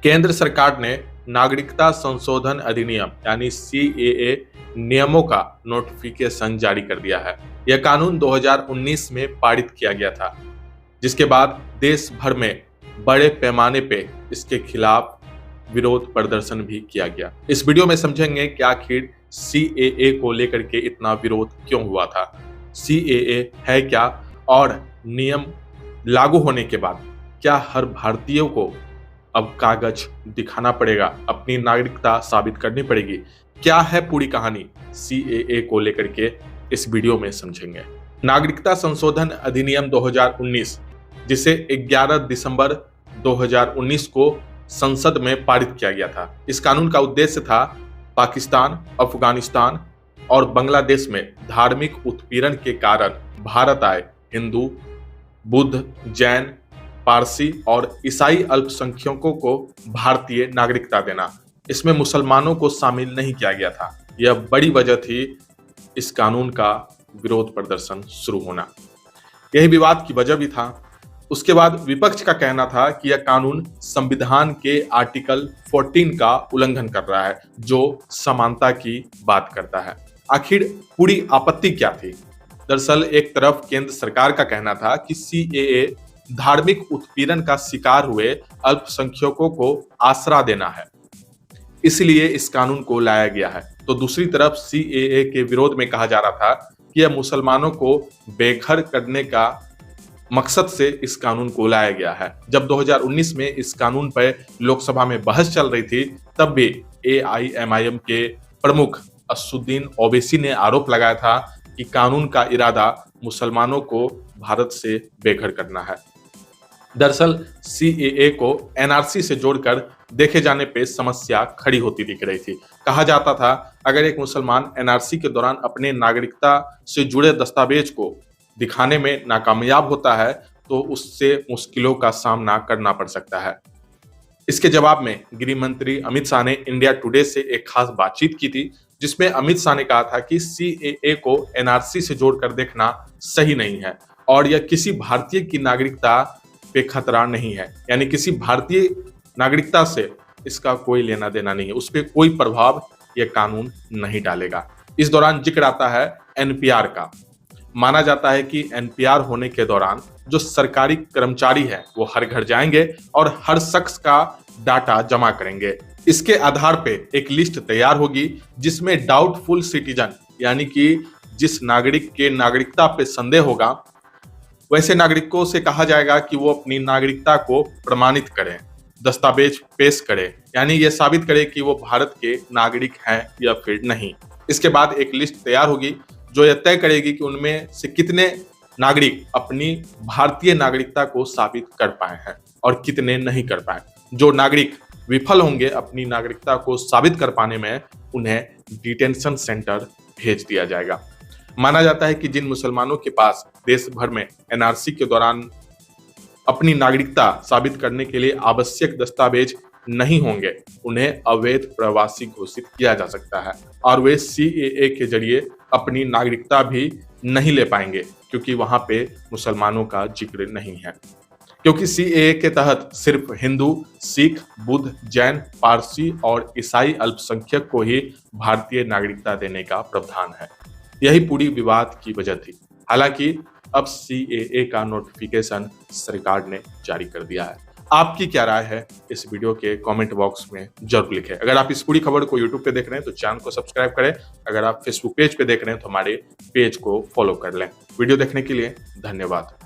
केंद्र सरकार ने नागरिकता संशोधन अधिनियम यानी सीएए नियमों का नोटिफिकेशन जारी कर दिया है। यह कानून 2019 में पारित किया गया था, जिसके बाद देश भर में बड़े पैमाने पे इसके खिलाफ विरोध प्रदर्शन भी किया गया। इस वीडियो में समझेंगे कि आखिर सीएए को लेकर के इतना विरोध क्यों हुआ था, सीएए है क्या और नियम लागू होने के बाद क्या हर भारतीय को अब कागज दिखाना पड़ेगा, अपनी नागरिकता साबित करनी पड़ेगी। क्या है पूरी कहानी सीएए को लेकर के इस वीडियो में समझेंगे। नागरिकता संशोधन अधिनियम 2019 जिसे 11 दिसंबर 2019 को संसद में पारित किया गया था। इस कानून का उद्देश्य था पाकिस्तान, अफगानिस्तान और बांग्लादेश में धार्मिक उत्पीड़न के कारण भारत आए हिंदू, बुद्ध, जैन, पारसी और ईसाई अल्पसंख्यकों को भारतीय नागरिकता देना। इसमें मुसलमानों को शामिल नहीं किया गया था। यह बड़ी वजह थी इस कानून का विरोध प्रदर्शन शुरू होना। यही विवाद की वजह भी था। उसके बाद विपक्ष का कहना था कि यह कानून संविधान के आर्टिकल 14 का उल्लंघन कर रहा है, जो समानता की बात करता है। आखिर पूरी आपत्ति क्या थी? दरअसल एक तरफ केंद्र सरकार का कहना था कि सीएए धार्मिक उत्पीड़न का शिकार हुए अल्पसंख्यकों को आसरा देना है, इसलिए इस कानून को लाया गया है। तो दूसरी तरफ सीएए के विरोध में कहा जा रहा था कि यह मुसलमानों को बेघर करने का मकसद से इस कानून को लाया गया है। जब 2019 में इस कानून पर लोकसभा में बहस चल रही थी, तब भी एआईएमआईएम के प्रमुख असदुद्दीन ओवैसी ने आरोप लगाया था कि कानून का इरादा मुसलमानों को भारत से बेघर करना है। दरअसल सीएए को एनआरसी से जोड़कर देखे जाने पे समस्या खड़ी होती दिख रही थी। कहा जाता था अगर एक मुसलमान एनआरसी के दौरान अपने नागरिकता से जुड़े दस्तावेज को दिखाने में नाकामयाब होता है तो उससे मुश्किलों का सामना करना पड़ सकता है। इसके जवाब में गृह मंत्री अमित शाह ने इंडिया टुडे से एक खास बातचीत की थी, जिसमें अमित शाह ने कहा था कि सीएए को एनआरसी से जोड़कर देखना सही नहीं है और यह किसी भारतीय की नागरिकता पे खतरा नहीं है, यानी किसी भारतीय नागरिकता से इसका कोई लेना देना नहीं है, उस पर कोई प्रभाव यह कानून नहीं डालेगा। इस दौरान जिक्र आता है एनपीआर का। माना जाता है कि एनपीआर होने के दौरान जो सरकारी कर्मचारी है वो हर घर जाएंगे और हर शख्स का डाटा जमा करेंगे। इसके आधार पे एक लिस्ट तैयार होगी जिसमें डाउटफुल सिटीजन यानी कि जिस नागरिक के नागरिकता पे संदेह होगा वैसे नागरिकों से कहा जाएगा कि वो अपनी नागरिकता को प्रमाणित करें, दस्तावेज पेश करें, यानी ये साबित करें कि वो भारत के नागरिक हैं या फिर नहीं। इसके बाद एक लिस्ट तैयार होगी जो यह तय करेगी कि उनमें से कितने नागरिक अपनी भारतीय नागरिकता को साबित कर पाए हैं और कितने नहीं कर पाए। जो नागरिक विफल होंगे अपनी नागरिकता को साबित कर पाने में, उन्हें डिटेंशन सेंटर भेज दिया जाएगा। माना जाता है कि जिन मुसलमानों के पास देश भर में एनआरसी के दौरान अपनी नागरिकता साबित करने के लिए आवश्यक दस्तावेज नहीं होंगे, उन्हें अवैध प्रवासी घोषित किया जा सकता है और वे सीएए के जरिए अपनी नागरिकता भी नहीं ले पाएंगे, क्योंकि वहां पे मुसलमानों का जिक्र नहीं है। क्योंकि सीएए के तहत सिर्फ हिंदू, सिख, बुद्ध, जैन, पारसी और ईसाई अल्पसंख्यक को ही भारतीय नागरिकता देने का प्रावधान है। यही पूरी विवाद की वजह थी। हालांकि अब सीएए का नोटिफिकेशन सरकार ने जारी कर दिया है। आपकी क्या राय है इस वीडियो के कमेंट बॉक्स में जरूर लिखें। अगर आप इस पूरी खबर को यूट्यूब पे देख रहे हैं तो चैनल को सब्सक्राइब करें। अगर आप फेसबुक पेज पे देख रहे हैं तो हमारे पेज को फॉलो कर लें। वीडियो देखने के लिए धन्यवाद।